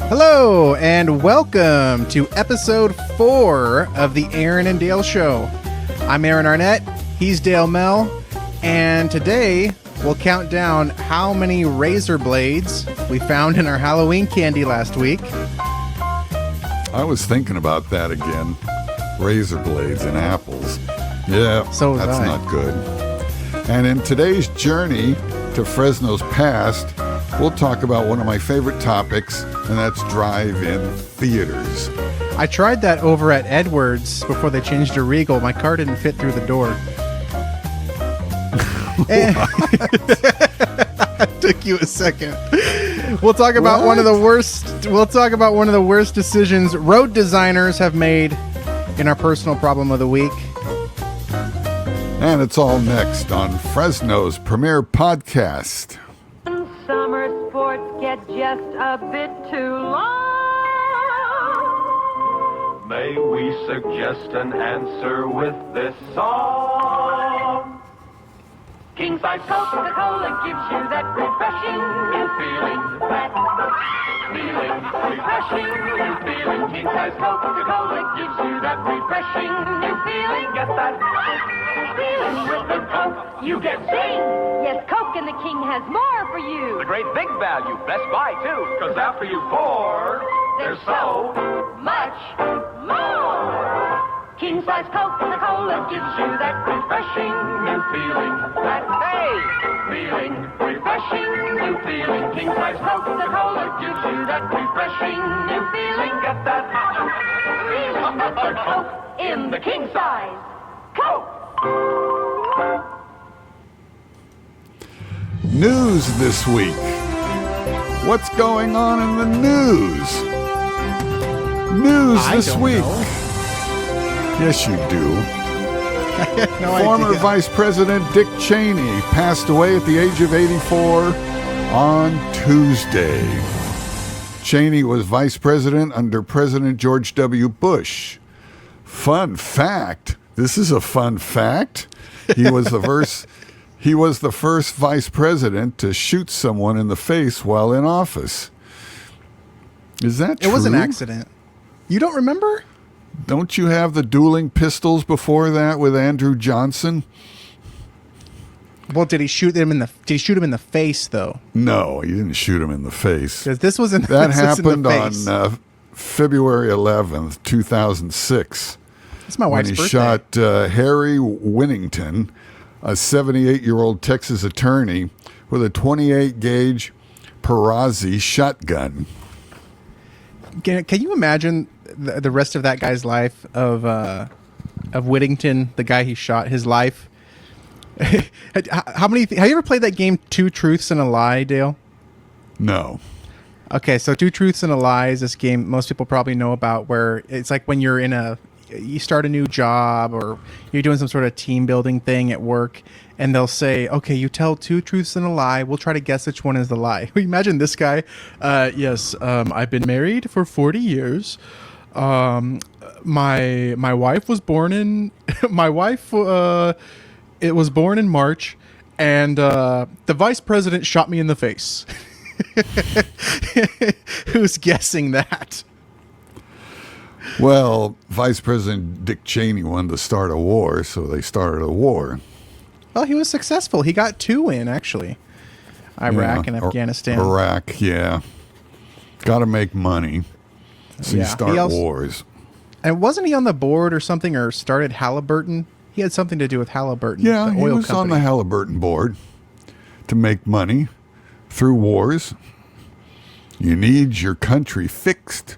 Hello, and welcome to Episode 4 of the Aaron and Dale Show. I'm Aaron Arnett, he's Dale Mell, and today we'll count down how many razor blades we found in our Halloween candy last week. I was thinking about that again. Razor blades and apples. Yeah, So that's was I. not good. And in today's journey to Fresno's past, we'll talk about one of my favorite topics, and that's drive-in theaters. I tried that over at Edwards before they changed to Regal. My car didn't fit through the door. Took you a second. We'll talk about one of the worst decisions road designers have made in our personal problem of the week. And it's all next on Fresno's premier podcast. Summer sports get just a bit too long. May we suggest an answer with this song? King size Coca-Cola gives you that refreshing new feeling. That feeling, refreshing new feeling. King size Coca-Cola gives you that refreshing new feeling. Get that feeling with the Coke. You get sing. Yes, Coke and the King has more for you. The great big value, Best Buy too. Cause after you pour, there's so Much more. King size Coca-Cola gives you that refreshing new feeling. That feeling, refreshing new feeling. King size Coca-Cola gives you that refreshing new feeling. Get that feeling with the Coke in the king size Coke. News this week. What's going on in the news? News I this don't week. know. Yes, you do. No Former idea. Vice President Dick Cheney passed away at the age of 84 on Tuesday. Cheney was vice president under President George W. Bush. Fun fact. This is a fun fact. He was the first vice president to shoot someone in the face while in office. Is that true? It was an accident. You don't remember? Don't you have the dueling pistols before that with Andrew Johnson? Well, did he shoot him in the face though? No, he didn't shoot him in the face. Because this was in That this was in the happened face. on February 11th, 2006. It's my When wife's he birthday. shot Harry Winnington, a 78-year-old Texas attorney, with a 28-gauge Perazzi shotgun. Can you imagine the rest of that guy's life of Whittington, the guy he shot, his life? Have you ever played that game Two Truths and a Lie, Dale? No. Okay, so Two Truths and a Lie is this game most people probably know about, where it's like when you start a new job or you're doing some sort of team building thing at work, and they'll say, okay, you tell two truths and a lie. We'll try to guess which one is the lie. Imagine this guy. Yes, I've been married for 40 years. My wife was born in it was born in March, and the vice president shot me in the face. Who's guessing that? Well, Vice President Dick Cheney wanted to start a war, so they started a war. Well, he was successful. He got 2 in, actually. Iraq and Afghanistan. Iraq, yeah. Got to make money. So you Yeah. start He also- wars. And wasn't he on the board or something, or started Halliburton? He had something to do with Halliburton, Yeah, the he oil was on company. the Halliburton board to make money through wars. You need your country fixed.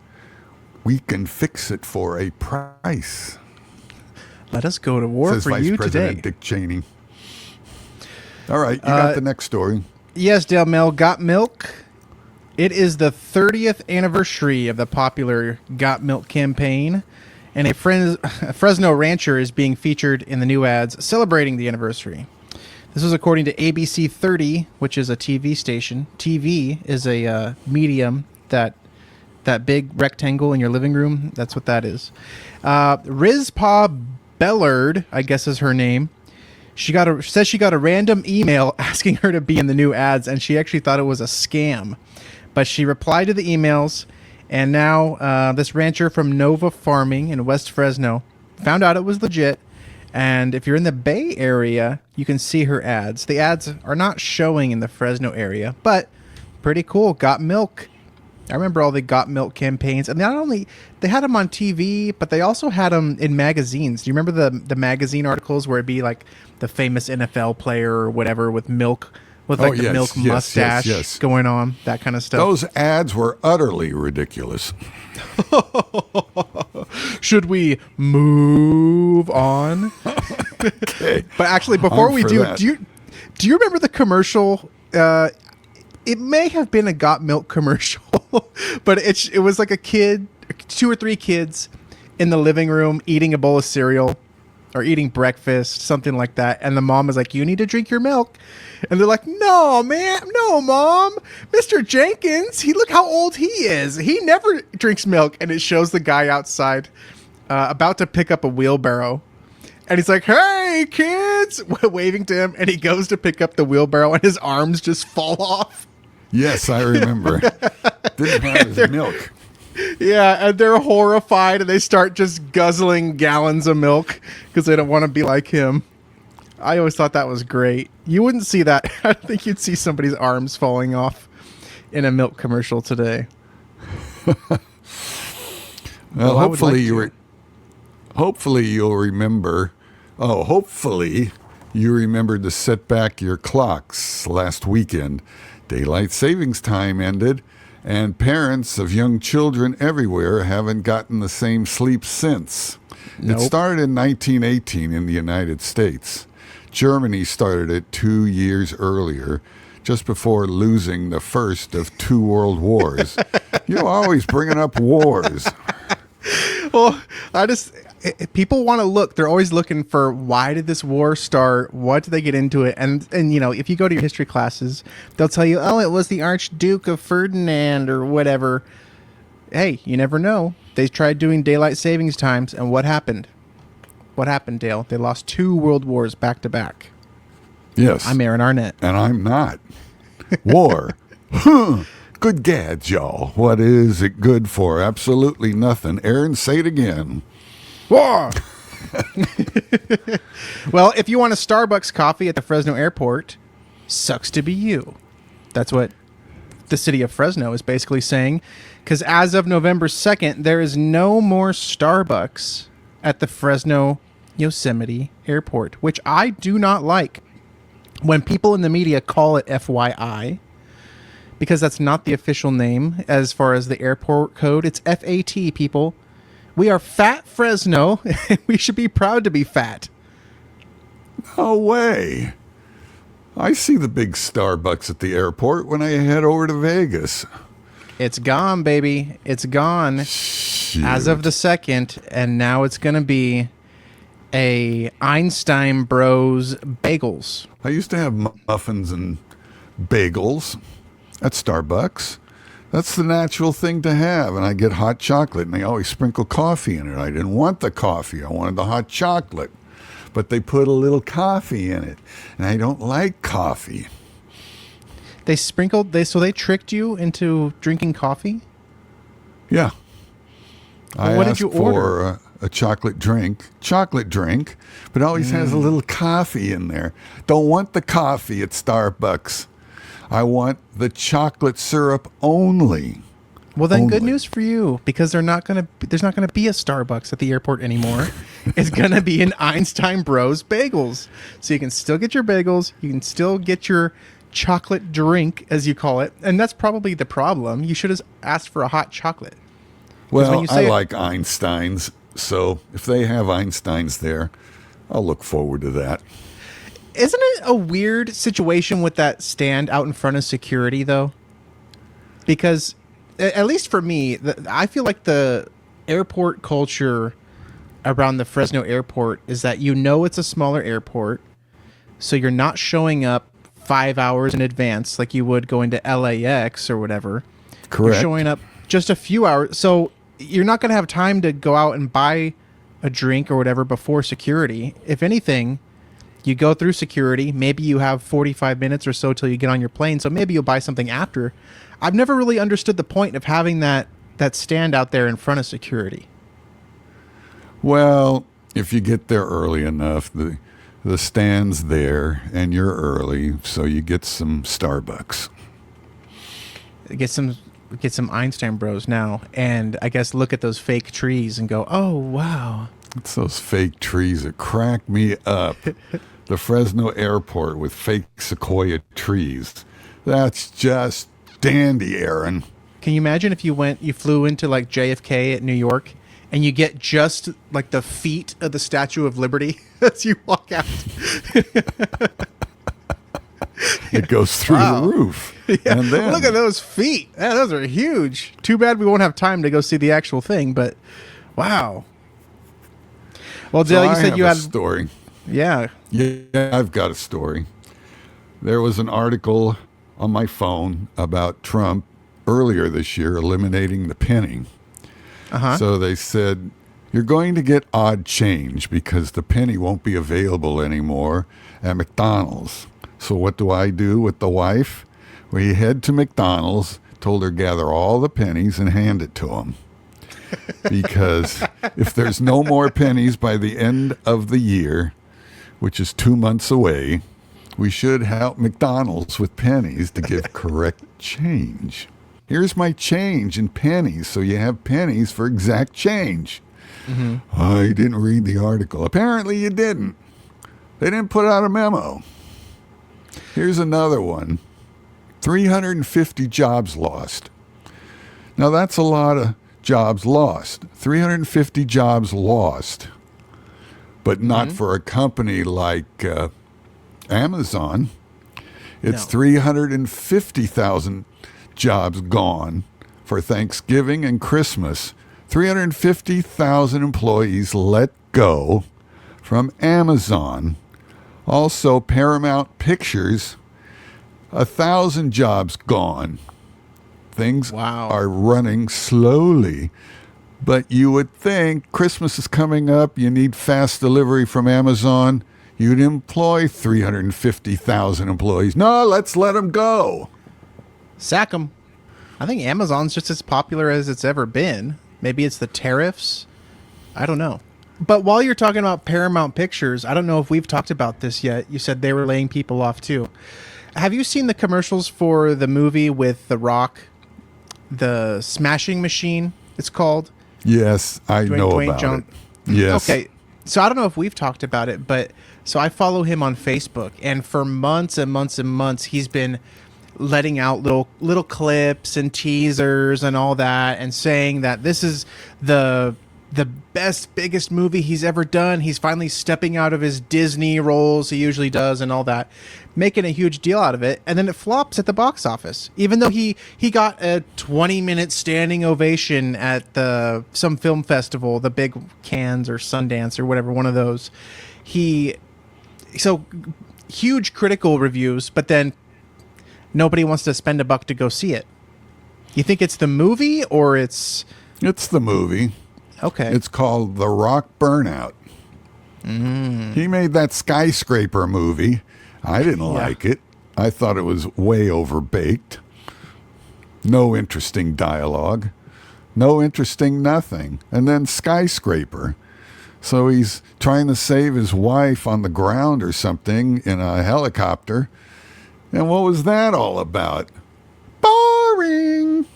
We can fix it for a price. Let us go to war Says for Vice you President today. Dick Cheney. All right, you got the next story. Yes, Dale Mel, Got Milk. It is the 30th anniversary of the popular Got Milk campaign, and a Fresno rancher is being featured in the new ads celebrating the anniversary. This was according to ABC 30, which is a TV station. TV is a medium that big rectangle in your living room. That's what that is. Rizpa Bellard, I guess is her name. Says she got a random email asking her to be in the new ads, and she actually thought it was a scam. But she replied to the emails, And now this rancher from Nova Farming in West Fresno found out it was legit. And if you're in the Bay Area, you can see her ads. The ads are not showing in the Fresno area, but pretty cool. Got Milk. I remember all the Got Milk campaigns. And not only, they had them on TV, but they also had them in magazines. Do you remember the magazine articles where it'd be like the famous NFL player or whatever with milk, with like the milk mustache going on, that kind of stuff? Those ads were utterly ridiculous. Should we move on? Okay. But actually, before we do you remember the commercial? It may have been a Got Milk commercial, but it was like a kid, 2 or 3 kids in the living room eating a bowl of cereal or eating breakfast, something like that. And the mom is like, "You need to drink your milk." And they're like, "No, man, no, Mom. Mr. Jenkins, look how old he is. He never drinks milk." And it shows the guy outside about to pick up a wheelbarrow. And he's like, "Hey, kids," waving to him. And he goes to pick up the wheelbarrow and his arms just fall off. Yes, I remember. Didn't have his milk. Yeah, and they're horrified and they start just guzzling gallons of milk because they don't want to be like him. I always thought that was great. You wouldn't see that. I think you'd see somebody's arms falling off in a milk commercial today. Well, hopefully you'll remember. Oh, hopefully you remembered to set back your clocks. Last weekend, daylight savings time ended, and parents of young children everywhere haven't gotten the same sleep since. Nope. It started in 1918 in the United States. Germany started it 2 years earlier, just before losing the first of 2 world wars. You're always bringing up wars. Well, people want to look. They're always looking for, why did this war start? What did they get into it? And you know, if you go to your history classes, they'll tell you, "Oh, it was the Archduke of Ferdinand," or whatever. Hey, you never know. They tried doing daylight savings times, and what happened? What happened, Dale? They lost 2 world wars back to back. Yes. I'm Aaron Arnett. And I'm not. War. Huh. Good gads, y'all. What is it good for? Absolutely nothing. Aaron, say it again. War! Well, if you want a Starbucks coffee at the Fresno airport, sucks to be you. That's what the city of Fresno is basically saying. Because as of November 2nd, there is no more Starbucks at the Fresno Yosemite Airport, which I do not like when people in the media call it FYI, because that's not the official name as far as the airport code. It's FAT, people. We are Fat Fresno. We should be proud to be fat. No way. I see the big Starbucks at the airport when I head over to Vegas. It's gone, baby. It's gone. Shoot. As of the 2nd, and now it's going to be a Einstein Bros Bagels. I used to have muffins and bagels at Starbucks. That's the natural thing to have. And I get hot chocolate, and they always sprinkle coffee in it. I didn't want the coffee. I wanted the hot chocolate. But they put a little coffee in it, and I don't like coffee. So they tricked you into drinking coffee? Yeah. Well, what did you order? For a chocolate drink, but it always has a little coffee in there. Don't want the coffee at Starbucks. I want the chocolate syrup only. Well, then good news for you, because there's not going to be a Starbucks at the airport anymore. It's going to be an Einstein Bros Bagels. So you can still get your bagels, you can still get your chocolate drink, as you call it. And that's probably the problem. You should have asked for a hot chocolate. Well, I like Einsteins, so if they have Einsteins there, I'll look forward to that. Isn't it a weird situation with that stand out in front of security, though? Because, at least for me, I feel like the airport culture around the Fresno airport is that it's a smaller airport, so you're not showing up 5 hours in advance like you would going to LAX or whatever. Correct. You're showing up just a few hours, so you're not going to have time to go out and buy a drink or whatever before security. If anything, you go through security, maybe you have 45 minutes or so till you get on your plane, so maybe you'll buy something after. I've never really understood the point of having that that stand out there in front of security? Well, if you get there early enough, the stand's there and you're early, so you get some Starbucks. Get some Einstein Bros now, and I guess look at those fake trees and go, oh, wow. It's those fake trees that crack me up. The Fresno airport with fake sequoia trees. That's just dandy, Aaron. Can you imagine if you flew into like JFK at New York and you get just like the feet of the Statue of Liberty as you walk out? It goes through Wow. the roof. Yeah. And then, Look at those feet. Yeah, those are huge. Too bad we won't have time to go see the actual thing, but wow. Well, so Dale, you I said have you a had... story. Yeah. Yeah, I've got a story. There was an article on my phone about Trump earlier this year eliminating the penny. Uh-huh. So they said, you're going to get odd change because the penny won't be available anymore at McDonald's. So what do I do with the wife? We head to McDonald's, told her gather all the pennies and hand it to him. Because if there's no more pennies by the end of the year, which is 2 months away, we should help McDonald's with pennies to give correct change. Here's my change in pennies, so you have pennies for exact change. Mm-hmm. I didn't read the article. Apparently you didn't. They didn't put out a memo. Here's another one. 350 jobs lost. Now that's a lot of jobs lost. 350 jobs lost. But not for a company like Amazon. It's 350,000 jobs gone for Thanksgiving and Christmas. 350,000 employees let go from Amazon. Also, Paramount Pictures, 1,000 jobs gone. Things are running slowly. But you would think Christmas is coming up, you need fast delivery from Amazon. You'd employ 350,000 employees. No, let's let them go. Sack them. I think Amazon's just as popular as it's ever been. Maybe it's the tariffs. I don't know. But while you're talking about Paramount Pictures, I don't know if we've talked about this yet. You said they were laying people off too. Have you seen the commercials for the movie with The Rock, The Smashing Machine, it's called? Yes, I know about it. Yes. Okay, so I don't know if we've talked about it, but so I follow him on Facebook, and for months and months and months, he's been letting out little clips and teasers and all that, and saying that this is the best, biggest movie he's ever done. He's finally stepping out of his Disney roles he usually does and all that, making a huge deal out of it. And then it flops at the box office, even though he got a 20-minute standing ovation at some film festival, the big Cannes or Sundance or whatever, one of those. So huge critical reviews, but then nobody wants to spend $1 to go see it. You think it's the movie or it's the movie. Okay. It's called The Rock Burnout. He made that skyscraper movie. I didn't like it. I thought it was way overbaked. No interesting dialogue. No interesting nothing. And then skyscraper. So he's trying to save his wife on the ground or something in a helicopter. And what was that all about? Boring.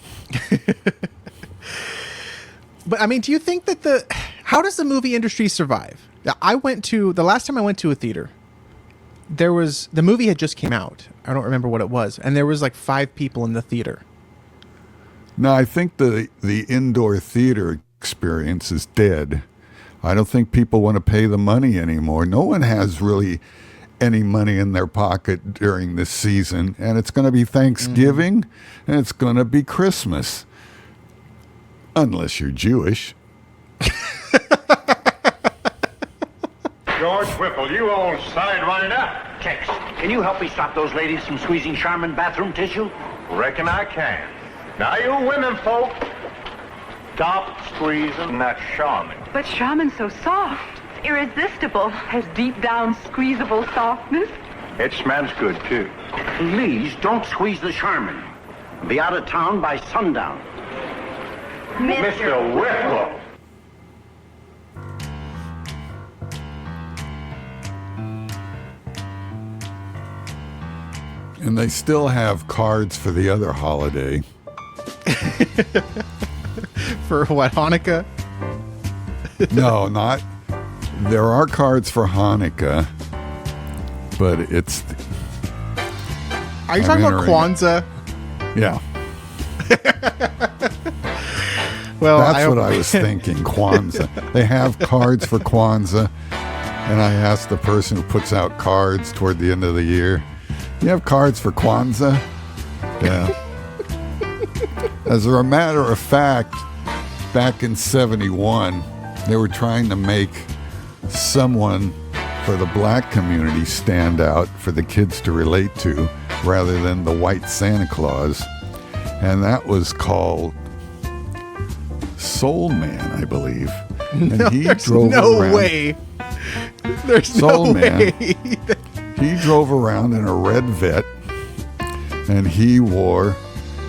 But I mean, do you think that how does the movie industry survive? The last time I went to a theater, the movie had just came out. I don't remember what it was. And there was like 5 people in the theater. No, I think the indoor theater experience is dead. I don't think people want to pay the money anymore. No one has really any money in their pocket during this season. And it's going to be Thanksgiving and it's going to be Christmas. Unless you're Jewish. George Whipple, you old sidewinder. Tex, can you help me stop those ladies from squeezing Charmin bathroom tissue? Reckon I can. Now, you women folk, stop squeezing that Charmin. But Charmin's so soft, irresistible, has deep down squeezable softness. It smells good, too. Please don't squeeze the Charmin. Be out of town by sundown. Mr. Whipple. And they still have cards for the other holiday. For what, Hanukkah? No, not. There are cards for Hanukkah, but it's. Are you talking about Kwanzaa? Yeah. Well, that's what I was thinking. Kwanzaa. They have cards for Kwanzaa, and I asked the person who puts out cards toward the end of the year, "You have cards for Kwanzaa?" Yeah. As a matter of fact, back in '71, they were trying to make someone for the black community stand out for the kids to relate to rather than the white Santa Claus. And that was called Soul Man, I believe. And There's no way. Soul Man. He drove around in a red Vet, and he wore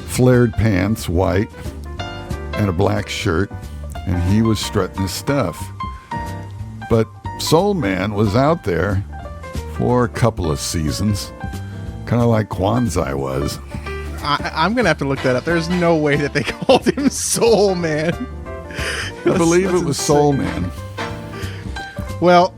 flared pants, white, and a black shirt, and he was strutting his stuff. But Soul Man was out there for a couple of seasons, kind of like Kwanzaa was. I'm going to have to look that up. There's no way that they called him Soul Man. I believe it was Soul Man. Well,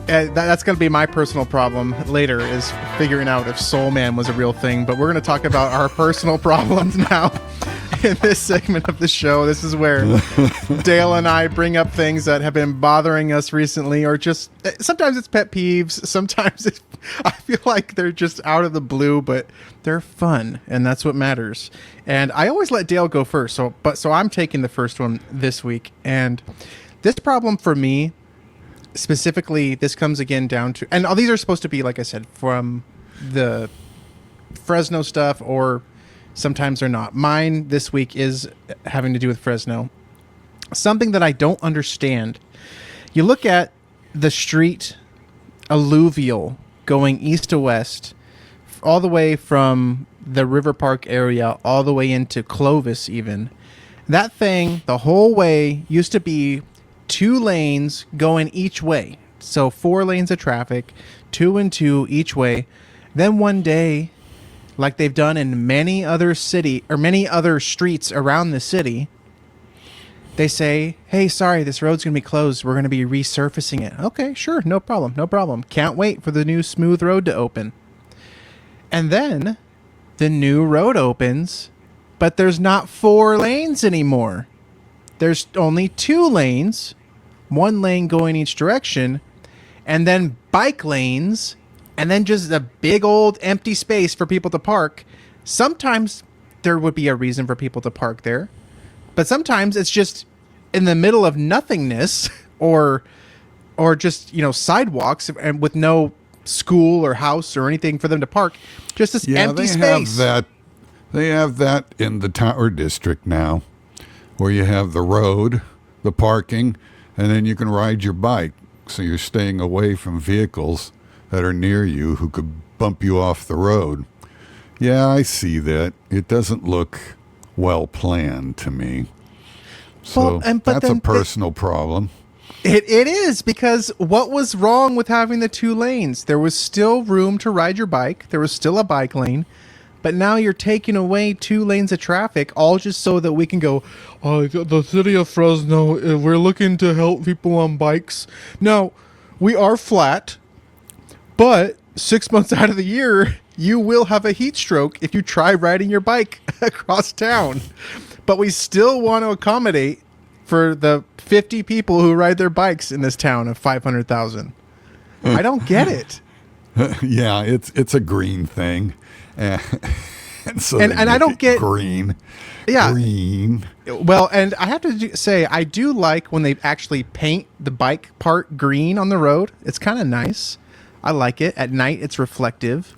that's going to be my personal problem later, is figuring out if Soul Man was a real thing. But we're going to talk about our personal problems now in this segment of the show. This is where Dale and I bring up things that have been bothering us recently, or just sometimes it's pet peeves. Sometimes I feel like they're just out of the blue, but they're fun, and that's what matters. And I always let Dale go first, so I'm taking the first one this week. And this problem for me specifically, this comes again down to, and all these are supposed to be, like I said, from the Fresno stuff, or sometimes they're not. Mine this week is having to do with Fresno. Something that I don't understand. You look at the street alluvial going east to west, all the way from the River Park area all the way into Clovis even. That thing, the whole way, used to be 2 lanes going each way. So 4 lanes of traffic, 2 and 2 each way. Then one day, like they've done in many other streets around the city, they say, "Hey, sorry, this road's going to be closed. We're going to be resurfacing it." Okay, sure, no problem. Can't wait for the new smooth road to open. And then the new road opens, but there's not 4 lanes anymore. There's only 2 lanes, 1 lane going each direction, and then bike lanes, and then just a big old empty space for people to park. Sometimes there would be a reason for people to park there, but sometimes it's just in the middle of nothingness, or just, sidewalks, and with no school or house or anything for them to park, just this empty space. They have that in the Tower District now, where you have the road, the parking, and then you can ride your bike. So you're staying away from vehicles that are near you who could bump you off the road. Yeah, I see that. It doesn't look well planned to me. So that's a personal problem. It is, because what was wrong with having the 2 lanes? There was still room to ride your bike. There was still a bike lane. But now you're taking away 2 lanes of traffic, all just so that we can go, "Oh, the city of Fresno, we're looking to help people on bikes." Now, we are flat, but 6 months out of the year, you will have a heat stroke if you try riding your bike across town. But we still want to accommodate for the 50 people who ride their bikes in this town of 500,000. I don't get it. Yeah, it's a green thing. And I don't get green. Yeah. Green. Well, and I have to say, I do like when they actually paint the bike part green on the road. It's kind of nice. I like it. At night, it's reflective.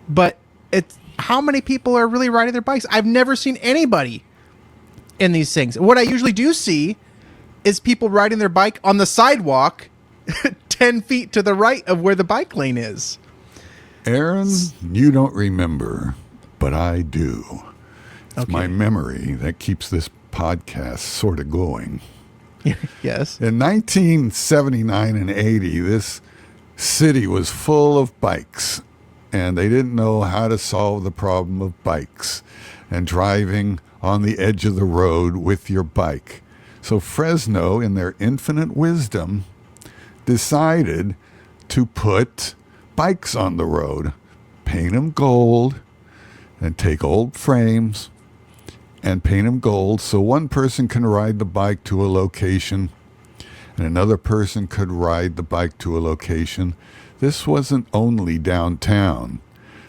But how many people are really riding their bikes? I've never seen anybody in these things. What I usually do see is people riding their bike on the sidewalk 10 feet to the right of where the bike lane is. Aaron, you don't remember, but I do. It's Okay. my memory that keeps this podcast sort of going. Yes. In 1979 and 80, this city was full of bikes, and they didn't know how to solve the problem of bikes and driving on the edge of the road with your bike. So Fresno, in their infinite wisdom, decided to put bikes on the road, paint them gold, and take old frames and paint them gold so one person can ride the bike to a location and another person could ride the bike to a location. This wasn't only downtown.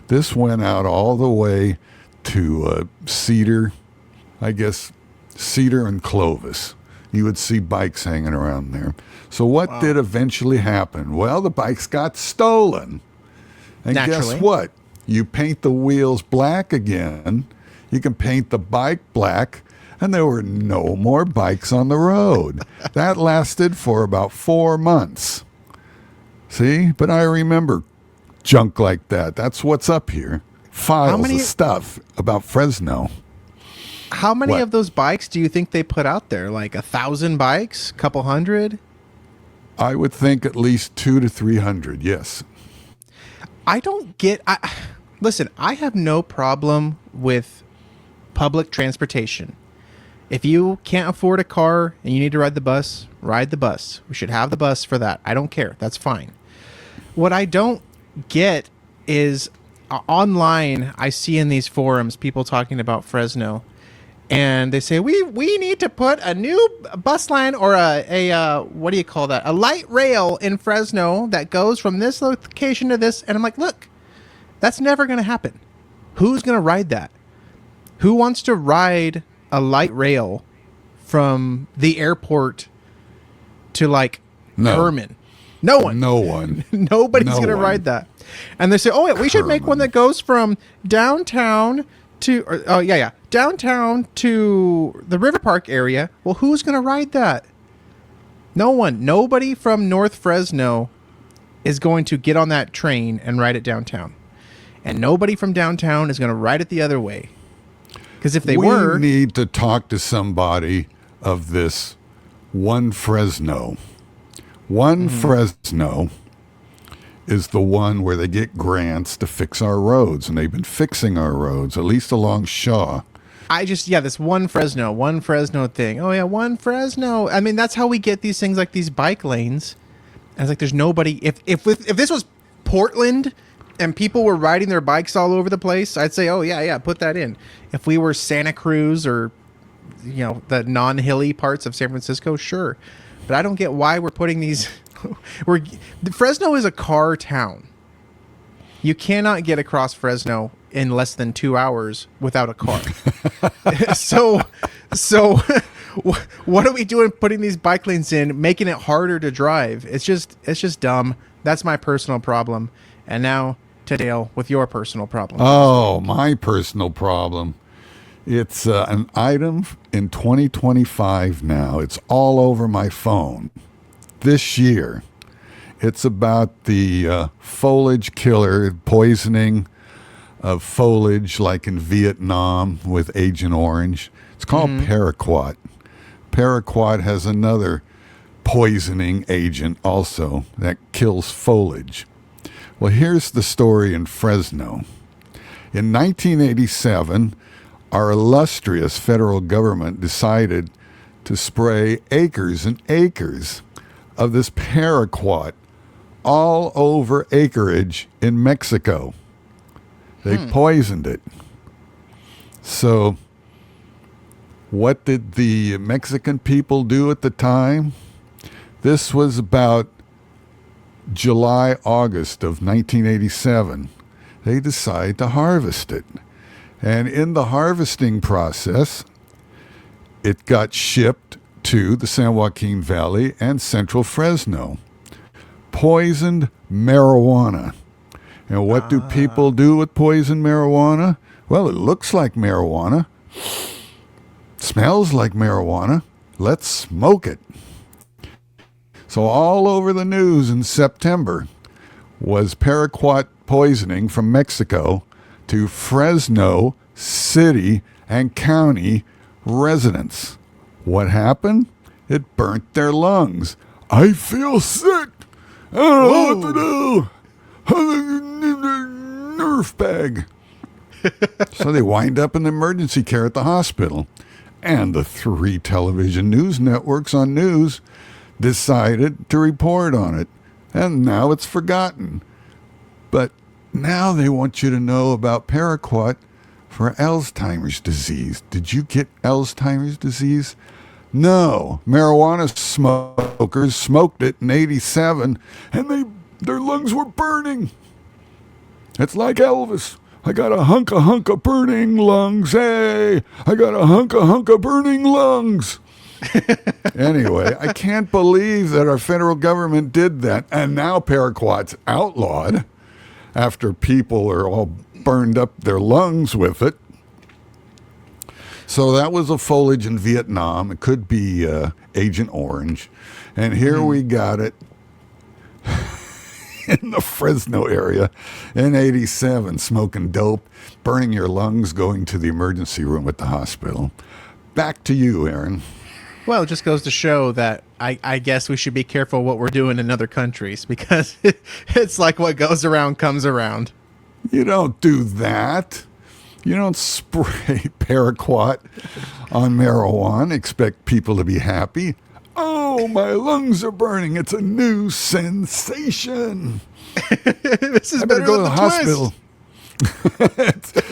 This went out all the way to Cedar and Clovis. You would see bikes hanging around there. So what did eventually happen? Well, the bikes got stolen. And Naturally. guess what? You paint the wheels black again. You can paint the bike black, and there were no more bikes on the road. That lasted for about 4 months. See? But I remember junk like that. That's what's up here. Files of stuff about Fresno. How many What? of those bikes do you think they put out there? Like 1,000 bikes? Couple hundred? I would think at least 200 to 300, yes. I don't get... Listen, I have no problem with public transportation. If you can't afford a car and you need to ride the bus, ride the bus. We should have the bus for that. I don't care. That's fine. What I don't get is online, I see in these forums people talking about Fresno, and they say, we need to put a new bus line or a what do you call that? A light rail in Fresno that goes from this location to this. And I'm like, look, that's never going to happen. Who's going to ride that? Who wants to ride a light rail from the airport to like Herman? No one. No one. Nobody's No going to one. ride that. And they say, oh, yeah, we should make one that goes from downtown to, downtown to the River Park area. Well, who's going to ride that? No one. Nobody from North Fresno is going to get on that train and ride it downtown. And nobody from downtown is going to ride it the other way. Because if they we were... need to talk to somebody of this One Fresno. One Fresno is the one where they get grants to fix our roads, and they've been fixing our roads, at least along Shaw. this One Fresno thing. Oh, yeah, One Fresno. I mean, that's how we get these things like these bike lanes. And it's like there's nobody... If this was Portland... and people were riding their bikes all over the place, I'd say, oh, yeah, put that in. If we were Santa Cruz or, the non-hilly parts of San Francisco, sure. But I don't get why we're putting these... Fresno is a car town. You cannot get across Fresno in less than 2 hours without a car. So what are we doing putting these bike lanes in, making it harder to drive? It's just dumb. That's my personal problem. And now... to Dale with your personal problem. Oh, my personal problem. It's an item in 2025 now. It's all over my phone this year. It's about the foliage killer, poisoning of foliage like in Vietnam with Agent Orange. It's called Paraquat. Paraquat has another poisoning agent also that kills foliage. Well, here's the story in Fresno. In 1987, our illustrious federal government decided to spray acres and acres of this paraquat all over acreage in Mexico. They poisoned it. So what did the Mexican people do at the time? This was about July, August of 1987, they decide to harvest it. And in the harvesting process, it got shipped to the San Joaquin Valley and Central Fresno. Poisoned marijuana. And what do people do with poisoned marijuana? Well, it looks like marijuana. Smells like marijuana. Let's smoke it. So all over the news in September was paraquat poisoning from Mexico to Fresno City and County residents. What happened? It burnt their lungs. I feel sick. I don't know what to do. Nerve bag. So they wind up in emergency care at the hospital. And the 3 television news networks on news decided to report on it. And now it's forgotten. But now they want you to know about Paraquat for Alzheimer's disease. Did you get Alzheimer's disease? No. Marijuana smokers smoked it in 87 and their lungs were burning. It's like Elvis. I got a hunk of burning lungs. Hey, I got a hunk of burning lungs. Anyway, I can't believe that our federal government did that. And now Paraquat's outlawed after people are all burned up their lungs with it. So that was a foliage in Vietnam. It could be Agent Orange. And here we got it in the Fresno area in 87, smoking dope, burning your lungs, going to the emergency room at the hospital. Back to you, Aaron. Well, it just goes to show that I guess we should be careful what we're doing in other countries, because it's like what goes around comes around. You don't do that. You don't spray Paraquat on marijuana, expect people to be happy. Oh, my lungs are burning. It's a new sensation. This is I better better go to than the hospital.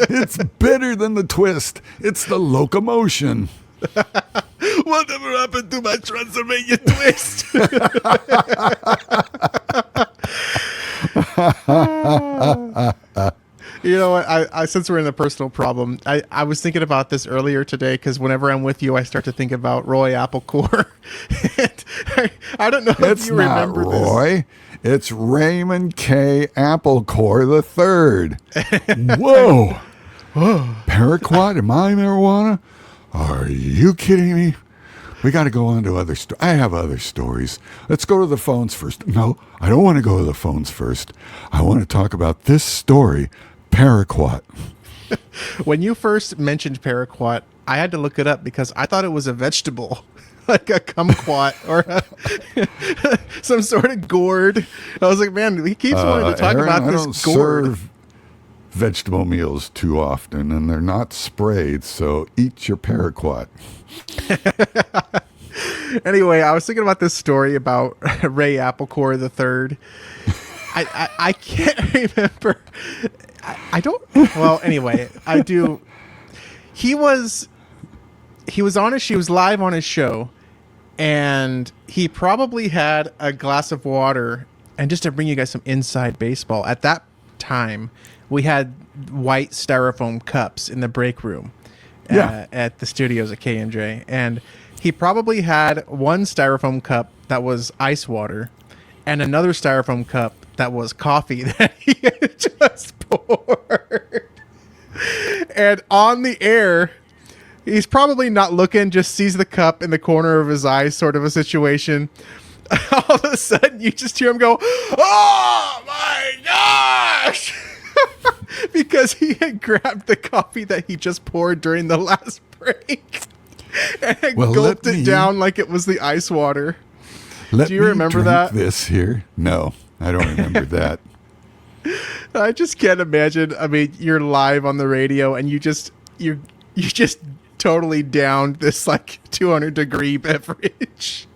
it's better than the twist. It's the locomotion. Whatever happened to my Transylvania twist? You know what? I since we're in the personal problem, I was thinking about this earlier today, because whenever I'm with you, I start to think about Roy Applecore. I don't know if you remember this. It's not Roy. It's Raymond K. Applecore III. Whoa. Paraquat in my marijuana? Are you kidding me? We got to go on to other stories. I have other stories. Let's go to the phones first. No, I don't want to go to the phones first. I want to talk about this story, Paraquat. When you first mentioned Paraquat, I had to look it up because I thought it was a vegetable, like a kumquat or some sort of gourd. I was like, man, he keeps wanting to talk Aaron, about I this don't gourd. serve vegetable meals too often, and they're not sprayed, so eat your Paraquat. Anyway, I was thinking about this story about Ray Applecore III. I can't remember. I don't. Well, anyway, I do. He was on his. He was live on his show, and he probably had a glass of water. And just to bring you guys some inside baseball, at that time, we had white styrofoam cups in the break room at the studios at KMJ, and he probably had one styrofoam cup that was ice water, and another styrofoam cup that was coffee that he had just poured. And on the air, he's probably not looking, just sees the cup in the corner of his eye, sort of a situation. All of a sudden, you just hear him go, "Oh my gosh!" Because he had grabbed the coffee that he just poured during the last break and had gulped it down like it was the ice water. Do you remember that? This here? No, I don't remember that. I just can't imagine. I mean, you're live on the radio and you just totally downed this like 200-degree beverage.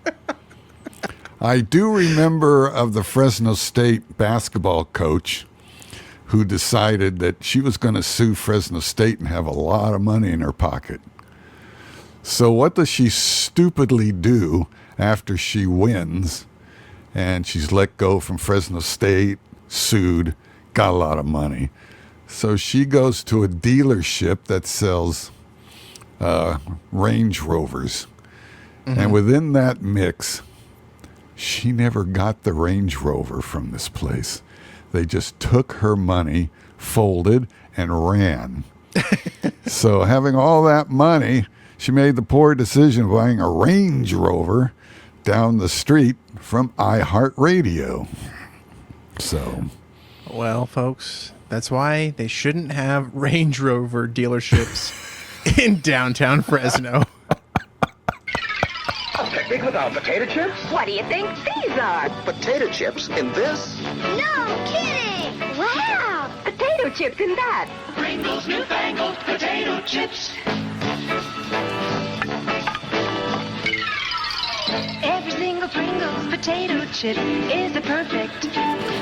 I do remember of the Fresno State basketball coach who decided that she was going to sue Fresno State and have a lot of money in her pocket. So what does she stupidly do after she wins and she's let go from Fresno State, sued, got a lot of money? So she goes to a dealership that sells Range Rovers. Mm-hmm. And within that mix, she never got the Range Rover from this place. They just took her money, folded, and ran. So having all that money, she made the poor decision of buying a Range Rover down the street from iHeartRadio. So, well, folks, that's why they shouldn't have Range Rover dealerships in downtown Fresno. A picnic without potato chips? What do you think these are? Potato chips in this? No kidding! Wow! Potato chips in that. Pringles newfangled potato chips. Every single Pringles potato chip is a perfect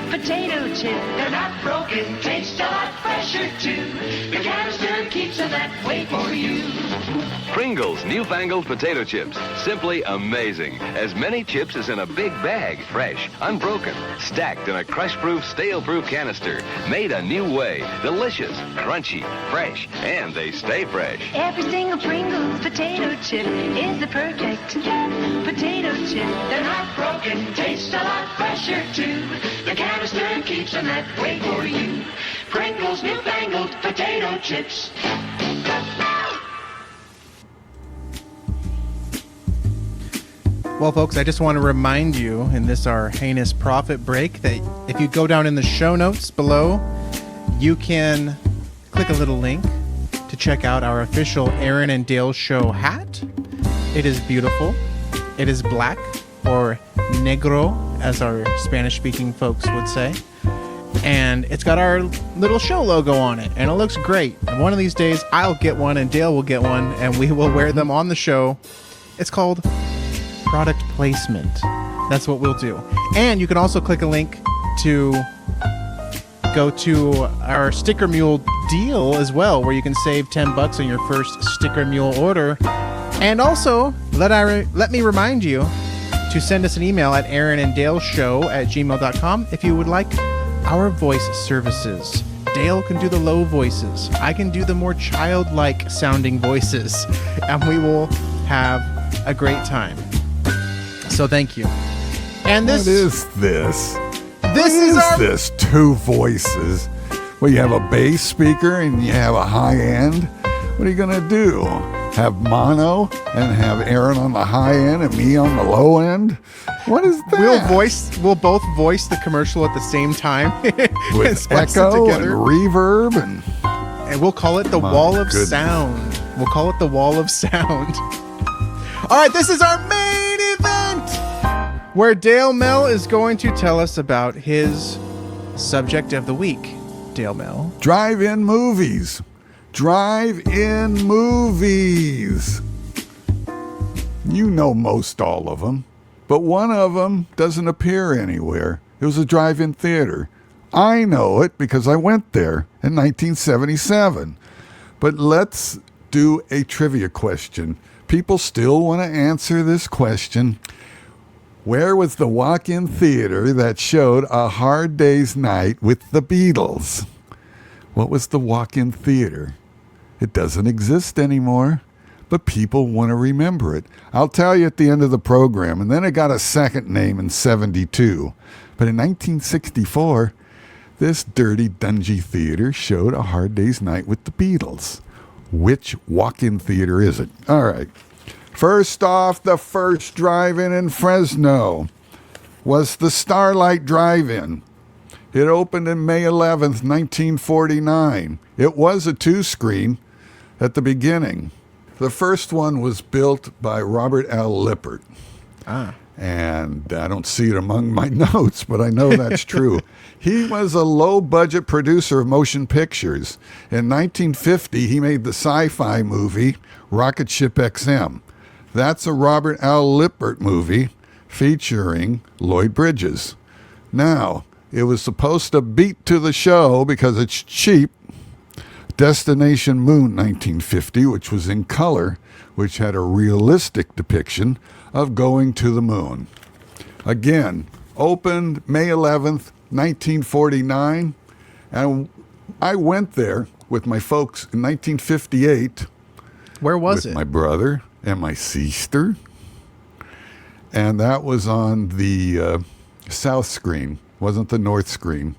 potato chip. They're not broken, taste a lot fresher too. The canister keeps them that way for you. Pringles newfangled potato chips. Simply amazing. As many chips as in a big bag. Fresh, unbroken, stacked in a crush-proof, stale-proof canister. Made a new way. Delicious, crunchy, fresh, and they stay fresh. Every single Pringles potato chip is the perfect potato chip. They're not broken, taste a lot fresher too. The canister keeps them that way for you. Pringles newfangled potato chips. Well, folks, I just want to remind you in this our heinous profit break that if you go down in the show notes below, you can click a little link to check out our official Aaron and Dale Show hat. It is beautiful. It is black, or negro, as our Spanish-speaking folks would say. And it's got our little show logo on it, and it looks great. And one of these days, I'll get one, and Dale will get one, and we will wear them on the show. It's called product placement. That's what we'll do. And you can also click a link to go to our Sticker Mule deal as well, where you can save $10 on your first Sticker Mule order. And also, let me remind you to send us an email at aaronanddaleshow@gmail.com if you would like our voice services. Dale can do the low voices. I can do the more childlike sounding voices. And we will have a great time. So thank you. And this What is this? This is our this two voices. Well, you have a bass speaker and you have a high end. What are you gonna do? Have mono and have Aaron on the high end and me on the low end? What is that? We'll both voice the commercial at the same time. and With splice it echo and together. reverb and We'll call it the Wall of goodness. Sound. We'll call it the Wall of Sound. All right, this is our main event, where Dale Mel is going to tell us about his subject of the week. Dale Mel. drive-in movies. Drive-in movies. You know most all of them, but one of them doesn't appear anywhere. It was a drive-in theater. I know it because I went there in 1977. But let's do a trivia question. People still want to answer this question. Where was the walk-in theater that showed A Hard Day's Night with the Beatles? What was the walk-in theater? It doesn't exist anymore, but people want to remember it. I'll tell you at the end of the program, and then it got a second name in 72. But in 1964, this dirty, dungy theater showed A Hard Day's Night with the Beatles. Which walk-in theater is it? All right. First off, the first drive-in in Fresno was the Starlight Drive-In. It opened in May 11th, 1949. It was a two-screen at the beginning. The first one was built by Robert L. Lippert. And I don't see it among my notes, but I know that's true. He was a low-budget producer of motion pictures. In 1950, he made the sci-fi movie Rocket Ship XM. That's a Robert L. Lippert movie featuring Lloyd Bridges. Now, it was supposed to beat to the show because it's cheap. Destination Moon 1950, which was in color, which had a realistic depiction of going to the moon. Again, opened May 11th, 1949, and I went there with my folks in 1958. Where was with it? My brother and my sister. And that was on the south screen, wasn't the north screen.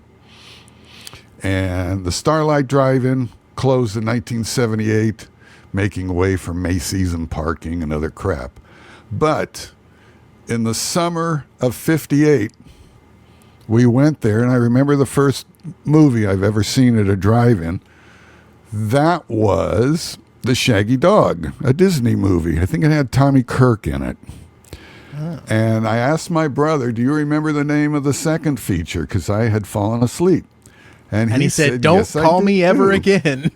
And the Starlight Drive-In closed in 1978, making way for Macy's and parking and other crap. But in the summer of 58, we went there, and I remember the first movie I've ever seen at a drive-in. That was The Shaggy Dog, a Disney movie. I think it had Tommy Kirk in it. And I asked my brother, do you remember the name of the second feature? Because I had fallen asleep. And he said, don't yes, call me ever again.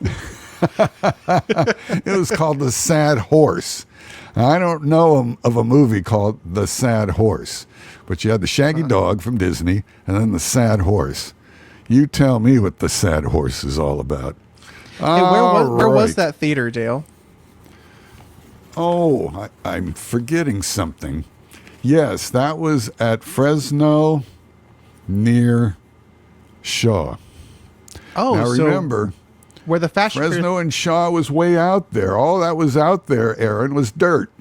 It was called The Sad Horse. Now, I don't know of a movie called The Sad Horse, but you had the Shaggy Dog from Disney and then The Sad Horse. You tell me what The Sad Horse is all about. Hey, where was that theater, Dale? Oh, I'm forgetting something. Yes, that was at Fresno near Shaw. Oh, now so remember, where the fashion Fresno and Shaw was way out there. All that was out there, Aaron, was dirt.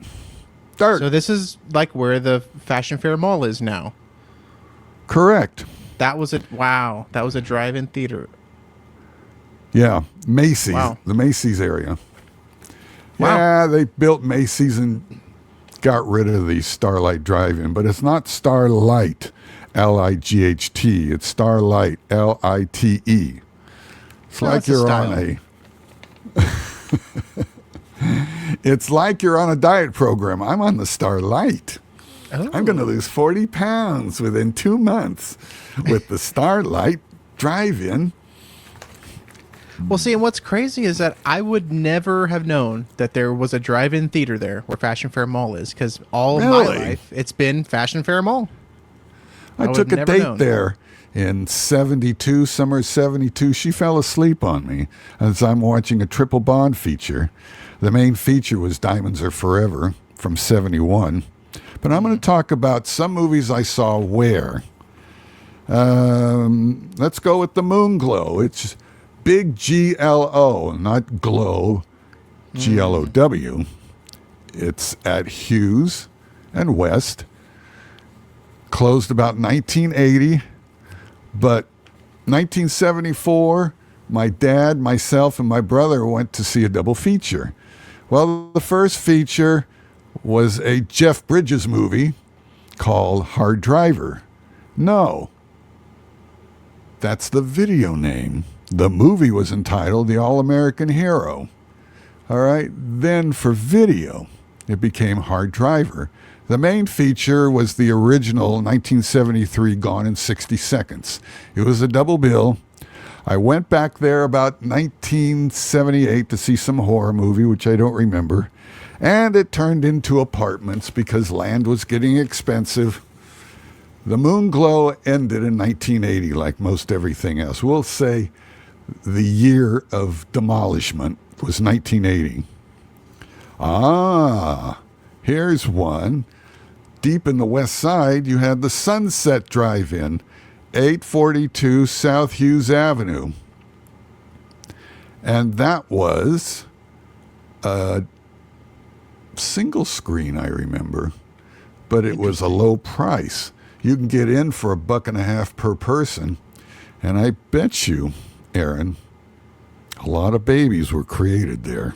Dirt. So this is like where the Fashion Fair Mall is now. Correct. That was a drive-in theater. Yeah, Macy's. Wow. The Macy's area. Wow. Yeah, they built Macy's got rid of the Starlight Drive-In, but it's not Starlight, L-I-G-H-T. It's Starlight, L-I-T-E. It's Oh, like that's a you're style. on It's like you're on a diet program. I'm on the Starlight. Oh. I'm going to lose 40 pounds within 2 months with the Starlight Drive-In. Well, see, and what's crazy is that I would never have known that there was a drive-in theater there where Fashion Fair Mall is, because all of my Really? life it's been Fashion Fair Mall. I would took a have never date known. there in 72, summer 72. She fell asleep on me as I'm watching a triple Bond feature. The main feature was Diamonds Are Forever from 71. But I'm going to talk about some movies I saw where. Let's go with the Moonglow. It's big G-L-O, not glow, G-L-O-W. It's at Hughes and West. Closed about 1980, but 1974, my dad, myself, and my brother went to see a double feature. Well, the first feature was a Jeff Bridges movie called Hard Driver. No, that's the video name. The movie was entitled The All-American Hero. All right, then for video, it became Hard Driver. The main feature was the original 1973 Gone in 60 Seconds. It was a double bill. I went back there about 1978 to see some horror movie, which I don't remember. And it turned into apartments because land was getting expensive. The Moonglow ended in 1980 like most everything else. We'll say the year of demolishment was 1980. Here's one. Deep in the west side, you had the Sunset Drive-In, 842 South Hughes Avenue. And that was a single screen, I remember, but it was a low price. You can get in for $1.50 per person, and I bet you, Aaron, a lot of babies were created there.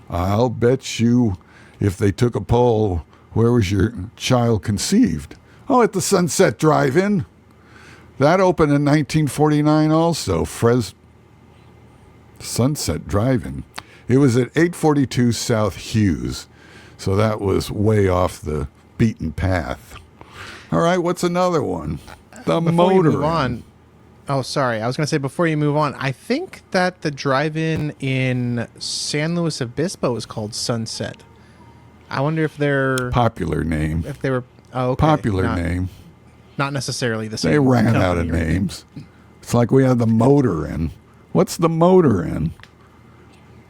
I'll bet you if they took a poll, where was your child conceived? Oh, at the Sunset Drive-In. That opened in 1949 also, Sunset Drive-In. It was at 842 South Hughes, so that was way off the beaten path. All right, what's another one? The Before you Motor move on, oh, sorry. I was going to say before you move on, I think that the drive-in in San Luis Obispo is called Sunset. I wonder if they're Popular name. if they were okay, Popular name. not necessarily the same. They ran company out of or anything. names. It's like we had the Motor Inn. What's the Motor Inn?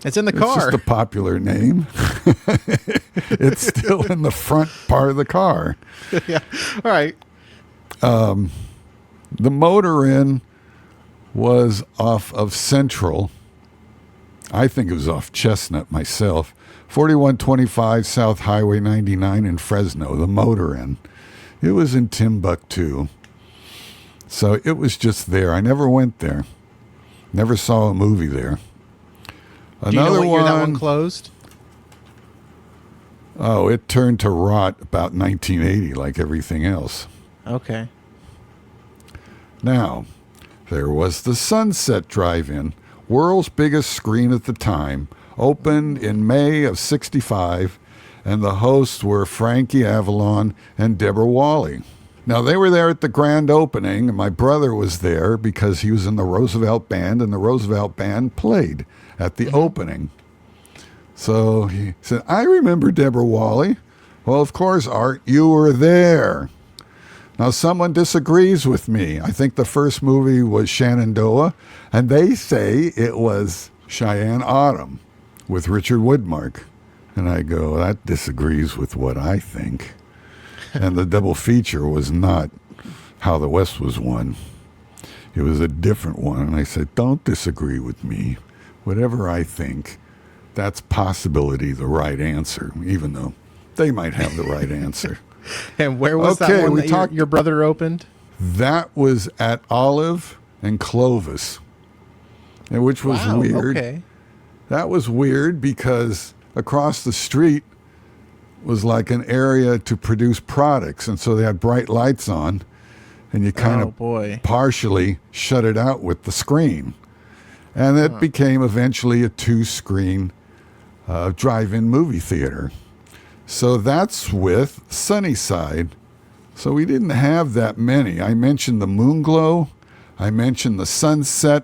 It's in the It's car. just a popular name. It's still in the front part of the car. Yeah. All right. The Motor Inn was off of Central. I think it was off Chestnut myself. 4125 South Highway 99 in Fresno, the Motor Inn. It was in Timbuktu. So it was just there. I never went there. Never saw a movie there. Do you know what year that one closed? Oh, it turned to rot about 1980 like everything else. Okay. Now, there was the Sunset Drive-In. world's biggest screen at the time, opened in May of '65, and the hosts were Frankie Avalon and Deborah Wally. Now, they were there at the grand opening, and my brother was there because he was in the Roosevelt Band, and the Roosevelt Band played at the opening. So he said, I remember Deborah Wally. Well, of course, Art, you were there. Now, someone disagrees with me. I think the first movie was Shenandoah, and they say it was Cheyenne Autumn with Richard Woodmark. And I go, that disagrees with what I think. And the double feature was not How the West Was Won. It was a different one. And I said, don't disagree with me. Whatever I think, that's possibility the right answer, even though they might have the right answer. And where was that one that your brother opened? That was at Olive and Clovis, which was weird. Okay. That was weird because across the street was like an area to produce products, and so they had bright lights on, and you kind of partially shut it out with the screen. And it became eventually a 2-screen drive-in movie theater. So that's with Sunnyside. So we didn't have that many. I mentioned the Moonglow. I mentioned the Sunset.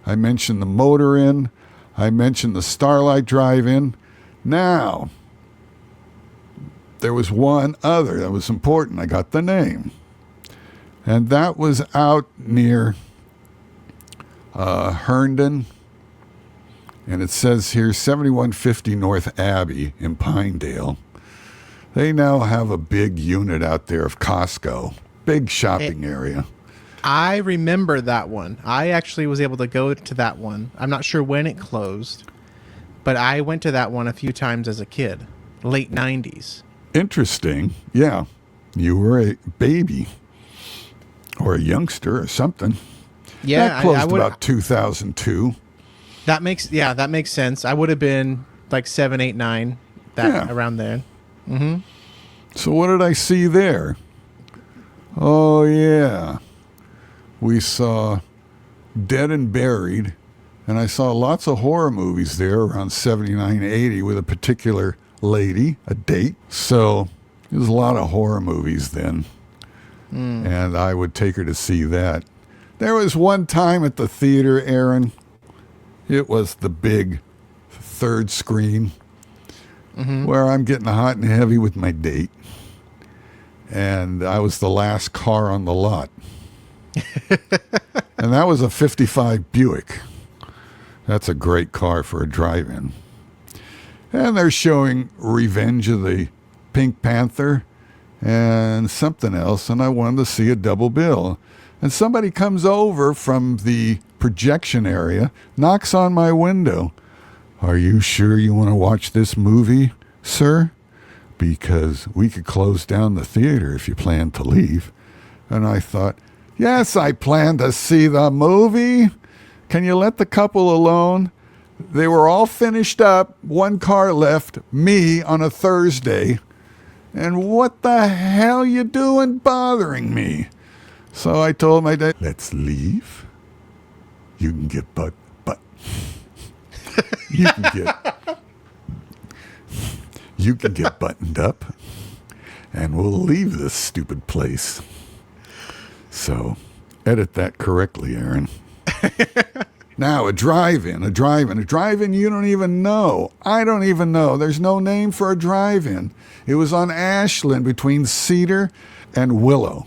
I mentioned the Motor Inn. I mentioned the Starlight Drive-In. Now, there was one other that was important. I got the name. And that was out near Herndon. And it says here 7150 North Abbey in Pinedale. They now have a big unit out there of Costco. Big shopping area. I remember that one. I actually was able to go to that one. I'm not sure when it closed, but I went to that one a few times as a kid. Late 90s. Interesting. Yeah. You were a baby or a youngster or something. Yeah. That closed about 2002. That makes sense. I would have been like 7, 8, 9, around there. Mm-hmm. So what did I see there? Oh, yeah. We saw Dead and Buried, and I saw lots of horror movies there around 79, 80 with a particular lady, a date. So there was a lot of horror movies then, and I would take her to see that. There was one time at the theater, Aaron, it was the big 3rd screen, where I'm getting hot and heavy with my date. And I was the last car on the lot. And that was a 55 Buick. That's a great car for a drive-in. And they're showing Revenge of the Pink Panther and something else, and I wanted to see a double bill. And somebody comes over from the projection area, knocks on my window. Are you sure you want to watch this movie, sir? Because we could close down the theater if you plan to leave. And I thought, yes, I plan to see the movie. Can you let the couple alone? They were all finished up, one car left, me on a Thursday. And what the hell you doing bothering me? So I told my dad, let's leave. You can get you can get buttoned up, and we'll leave this stupid place. So, edit that correctly, Aaron. Now, a drive-in, you don't even know. I don't even know. There's no name for a drive-in. It was on Ashland between Cedar and Willow.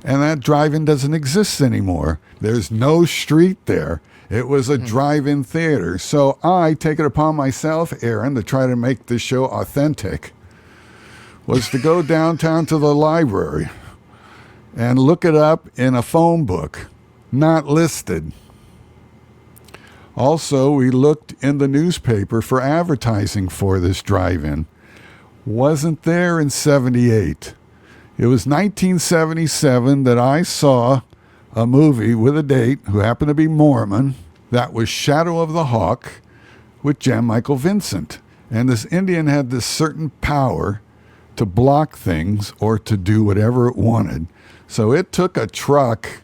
And that drive-in doesn't exist anymore. There's no street there. It was a drive-in theater. So I take it upon myself, Aaron, to try to make this show authentic, was to go downtown to the library and look it up in a phone book, not listed. Also, we looked in the newspaper for advertising for this drive-in. Wasn't there in 78. It was 1977 that I saw a movie with a date who happened to be Mormon. That was Shadow of the Hawk with Jan Michael Vincent. And this Indian had this certain power to block things or to do whatever it wanted. So it took a truck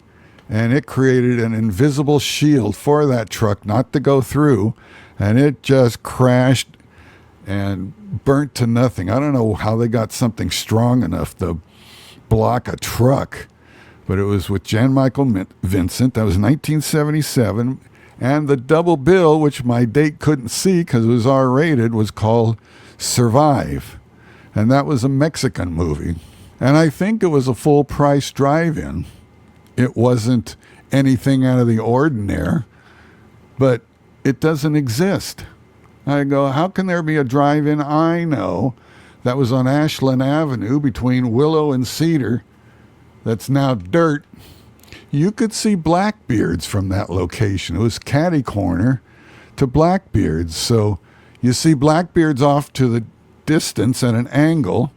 and it created an invisible shield for that truck not to go through, and it just crashed and burnt to nothing. I don't know how they got something strong enough to block a truck, but it was with Jan Michael Vincent. That was 1977, and the double bill, which my date couldn't see because it was R-rated, was called Survive, and that was a Mexican movie, and I think it was a full-price drive-in. It wasn't anything out of the ordinary, but it doesn't exist. I go, how can there be a drive-in I know that was on Ashland Avenue between Willow and Cedar that's now dirt? You could see Blackbeard's from that location. It was catty corner to Blackbeard's. So you see Blackbeard's off to the distance at an angle,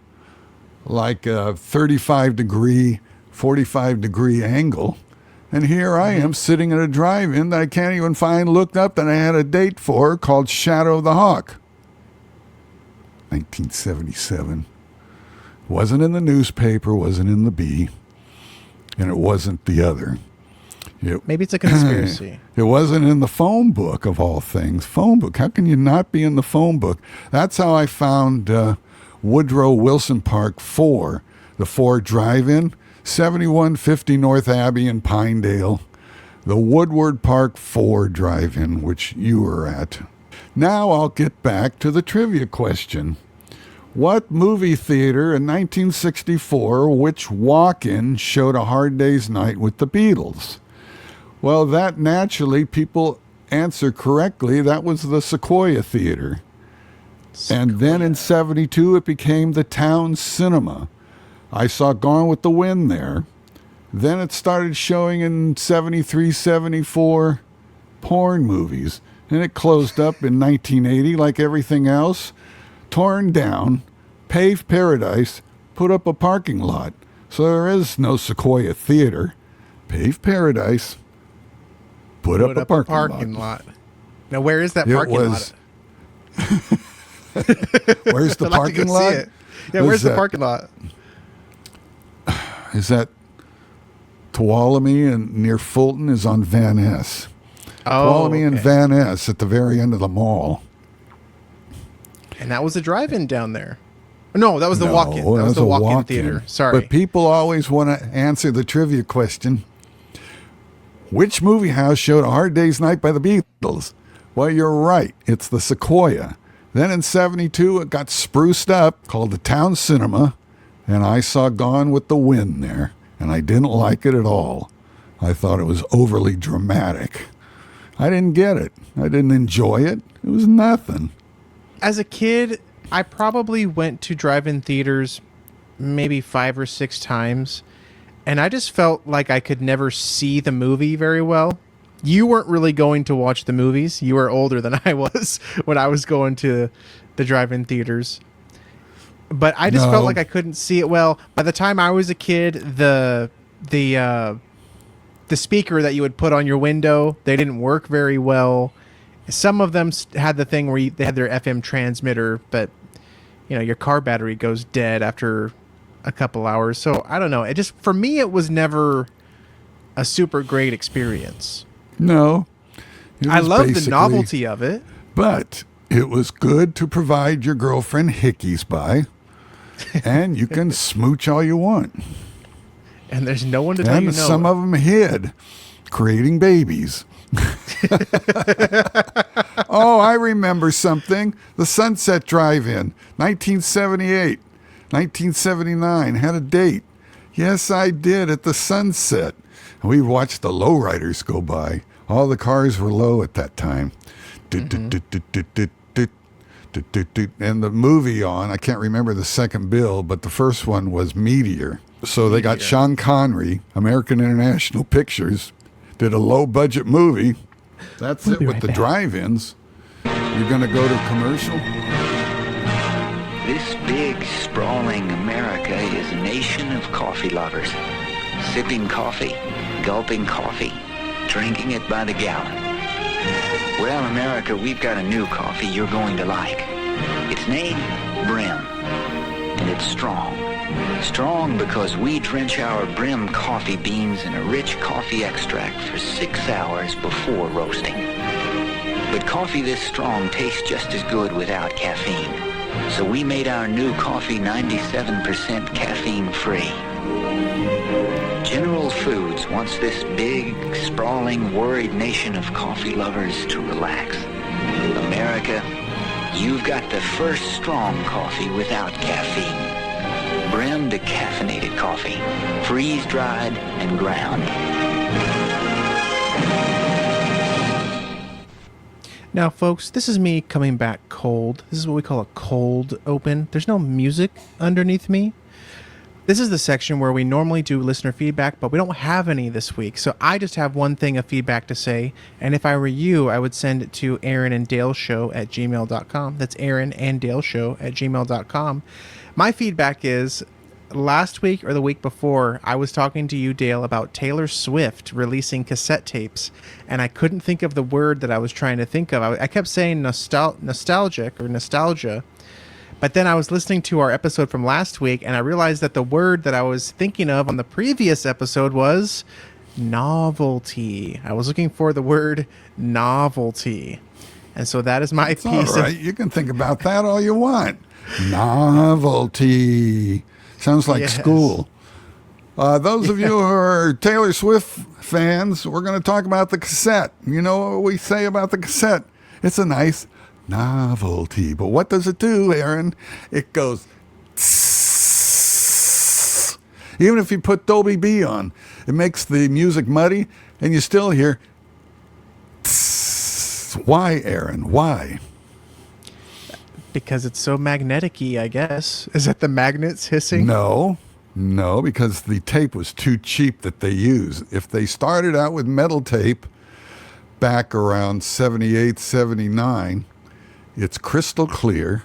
like a 35-degree, 45-degree angle. And here I am sitting at a drive-in that I can't even find, looked up, that I had a date for, called Shadow of the Hawk. 1977. Wasn't in the newspaper, wasn't in the Bee, and it wasn't the other. Maybe it's a conspiracy. It wasn't in the phone book, of all things. Phone book. How can you not be in the phone book? That's how I found Woodrow Wilson Park 4, the 4 drive-in, 7150 North Abbey in Pinedale, the Woodward Park 4 drive-in, which you were at. Now I'll get back to the trivia question. What movie theater in 1964, which walk-in showed A Hard Day's Night with the Beatles? Well, that naturally, people answer correctly. That was the Sequoia Theater. And then in 72, it became the Town Cinema. I saw Gone with the Wind there. Then it started showing in 73, 74 porn movies. And it closed up in 1980 like everything else. Torn down, paved paradise, put up a parking lot. So there is no Sequoia Theater. Paved paradise, put up a parking lot. Now, where is that parking lot? Where's the parking lot? Yeah, where's the parking lot? Is that Tuolumne and near Fulton is on Van Ness. Tuolumne and Van Ness at the very end of the mall. And that was a drive-in down there. No, that was the walk-in. That was the walk-in theater. Sorry. But people always want to answer the trivia question. Which movie house showed A Hard Day's Night by the Beatles? Well, you're right. It's the Sequoia. Then in 72, it got spruced up, called the Town Cinema, and I saw Gone with the Wind there, and I didn't like it at all. I thought it was overly dramatic. I didn't get it. I didn't enjoy it. It was nothing. As a kid, I probably went to drive-in theaters maybe 5 or 6 times, and I just felt like I could never see the movie very well. You weren't really going to watch the movies. You were older than I was when I was going to the drive-in theaters. But I just felt like I couldn't see it well. By the time I was a kid, the speaker that you would put on your window, they didn't work very well. Some of them had the thing where they had their FM transmitter, but your car battery goes dead after a couple hours. So I don't know. It just, for me, it was never a super great experience. No. I love the novelty of it. But it was good to provide your girlfriend hickeys by, and you can smooch all you want. And there's no one to tell you no. And some of them hid, creating babies. Oh, I remember something. The Sunset Drive-In, 1978, 1979, had a date. Yes, I did, at the Sunset. We watched the lowriders go by. All the cars were low at that time. And the movie on, I can't remember the second bill, but the first one was Meteor. So they got Sean Connery, American International Pictures, did a low-budget movie. That's it with the drive-ins. You're going to go to commercial? This big, sprawling America is a nation of coffee lovers. Sipping coffee, gulping coffee, drinking it by the gallon. Well, America, we've got a new coffee you're going to like. It's named Brim, and it it's strong. Strong because we drench our brim coffee beans in a rich coffee extract for 6 hours before roasting. But coffee this strong tastes just as good without caffeine. So we made our new coffee 97% caffeine-free. General Foods wants this big, sprawling, worried nation of coffee lovers to relax. America, you've got the first strong coffee without caffeine. Brim decaffeinated coffee, freeze-dried and ground. Now, folks, this is me coming back cold. This is what we call a cold open. There's no music underneath me. This is the section where we normally do listener feedback, but we don't have any this week. So I just have one thing of feedback to say. And if I were you, I would send it to aaronanddaleshow@gmail.com. That's aaronanddaleshow@gmail.com. My feedback is, last week or the week before, I was talking to you, Dale, about Taylor Swift releasing cassette tapes, and I couldn't think of the word that I was trying to think of. I kept saying nostalgic or nostalgia, but then I was listening to our episode from last week, and I realized that the word that I was thinking of on the previous episode was novelty. I was looking for the word novelty. And so that is my piece. All right, you can think about that all you want. Novelty. Sounds like school. Those of you who are Taylor Swift fans, we're going to talk about the cassette. You know what we say about the cassette? It's a nice novelty. But what does it do, Aaron? It goes tss. Even if you put Dolby B on, it makes the music muddy, and you still hear tss. Why, Aaron? Why? Because it's so magnetic-y, I guess. Is that the magnets hissing? No, because the tape was too cheap that they use. If they started out with metal tape back around 78, 79, it's crystal clear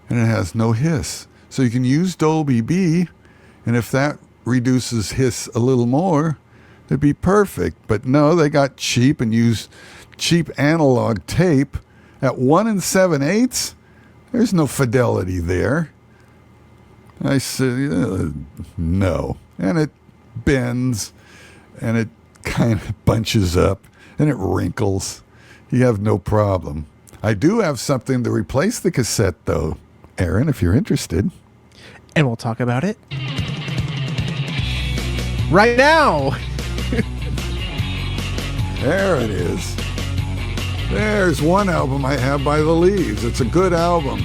and it has no hiss. So you can use Dolby B, and if that reduces hiss a little more, it'd be perfect. But no, they got cheap and used cheap analog tape at 1 7/8. There's no fidelity there. I said, no. And it bends, and it kind of bunches up, and it wrinkles. You have no problem. I do have something to replace the cassette, though, Aaron, if you're interested. And we'll talk about it right now. There it is. There's one album I have by The Leaves. It's a good album.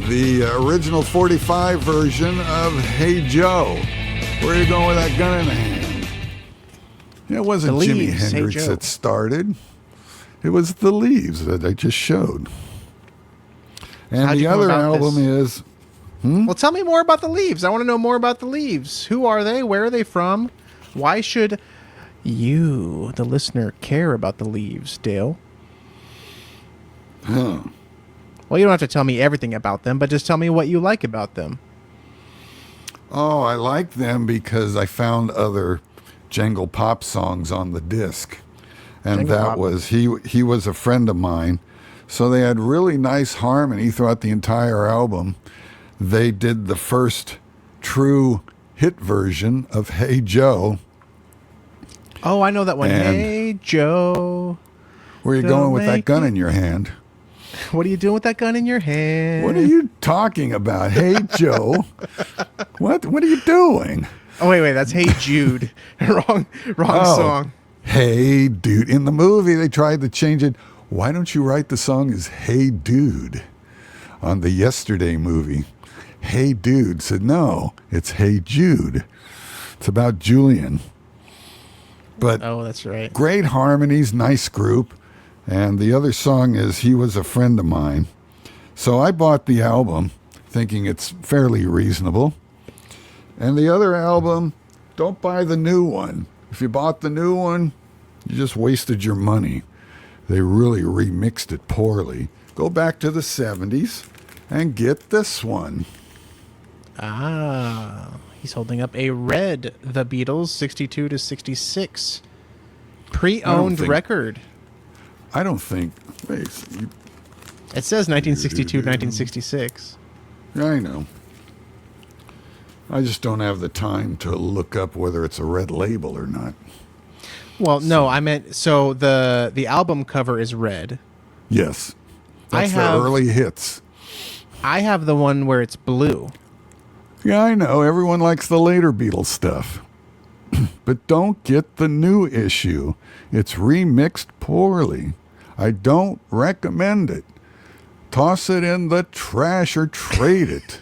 The original 45 version of Hey Joe. Where are you going with that gun in the hand? It wasn't The Jimi Leaves, Hendrix Hey Joe. that started. It was The Leaves that I just showed. And How'd the you come other about album this? is... Well, tell me more about the Leaves. I want to know more about the Leaves. Who are they? Where are they from? Why should you, the listener, care about the Leaves, Dale? Huh. Well, you don't have to tell me everything about them, but just tell me what you like about them. Oh, I like them because I found other Jangle Pop songs on the disc. And Jangle that Pop. was, he was a friend of mine. So they had really nice harmony throughout the entire album. They did the first true hit version of Hey Joe. Oh, I know that one. And Hey, Joe. Where are you Don't going with that make gun it- in your hand? What are you doing with that gun in your hand? What are you talking about? Hey Joe. What are you doing? Oh, wait. That's Hey Jude. wrong Oh, song. Hey Dude. In the movie, they tried to change it. Why don't you write the song as Hey Dude on the Yesterday movie? Hey Dude said, no, it's Hey Jude. It's about Julian. But Oh, that's right. great harmonies, nice group. And the other song is He Was a Friend of Mine. So I bought the album thinking it's fairly reasonable. And the other album, don't buy the new one. If you bought the new one, you just wasted your money. They really remixed it poorly. Go back to the 70s and get this one. Ah, he's holding up a red The Beatles 62 to 66 pre-owned think- record. I don't think... Wait, It says 1962, 1966. I know. I just don't have the time to look up whether it's a red label or not. Well, no, I meant so the album cover is red. Yes, that's the early hits. I have the one where it's blue. Yeah, I know. Everyone likes the later Beatles stuff. But don't get the new issue. It's remixed poorly. I don't recommend it. Toss it in the trash or trade it.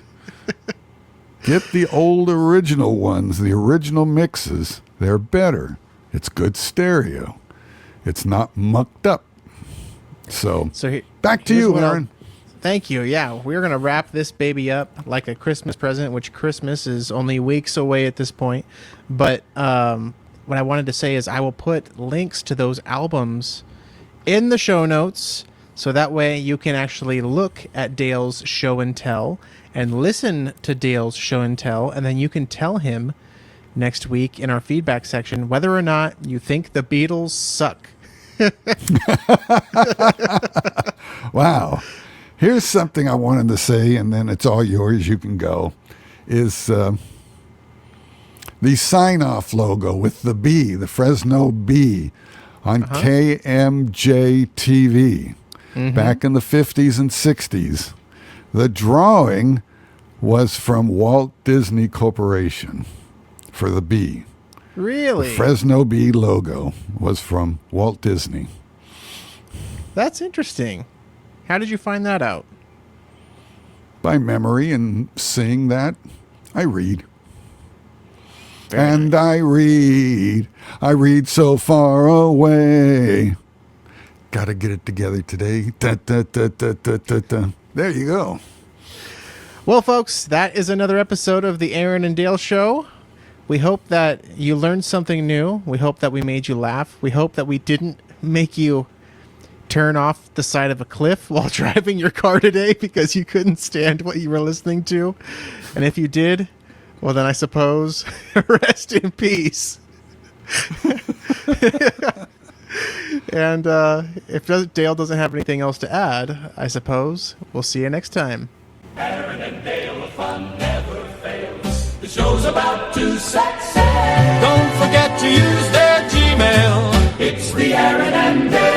Get the old original ones, the original mixes. They're better. It's good stereo. It's not mucked up. So back to you, Aaron. Thank you. Yeah, we're going to wrap this baby up like a Christmas present, which Christmas is only weeks away at this point. But what I wanted to say is I will put links to those albums in the show notes, so that way you can actually look at Dale's show and tell and listen to Dale's show and tell, and then you can tell him next week in our feedback section whether or not you think the Beatles suck. Wow. Here's something I wanted to say, and then it's all yours. You can go. Is the sign-off logo with the B, the Fresno B, on KMJ TV back in the 50s and 60s. The drawing was from Walt Disney Corporation for the B. Really? The Fresno B logo was from Walt Disney. That's interesting. How did you find that out? By memory and seeing that. I read. And I read so far away. Got to get it together today. Da, da, da, da, da, da, da. There you go. Well, folks, that is another episode of the Aaron and Dale Show. We hope that you learned something new. We hope that we made you laugh. We hope that we didn't make you turn off the side of a cliff while driving your car today because you couldn't stand what you were listening to. And if you did, well, then I suppose rest in peace. And if Dale doesn't have anything else to add, I suppose we'll see you next time. Aaron and Dale, the fun never fails. The show's about to set sail. Don't forget to use their Gmail. It's the Aaron and Dale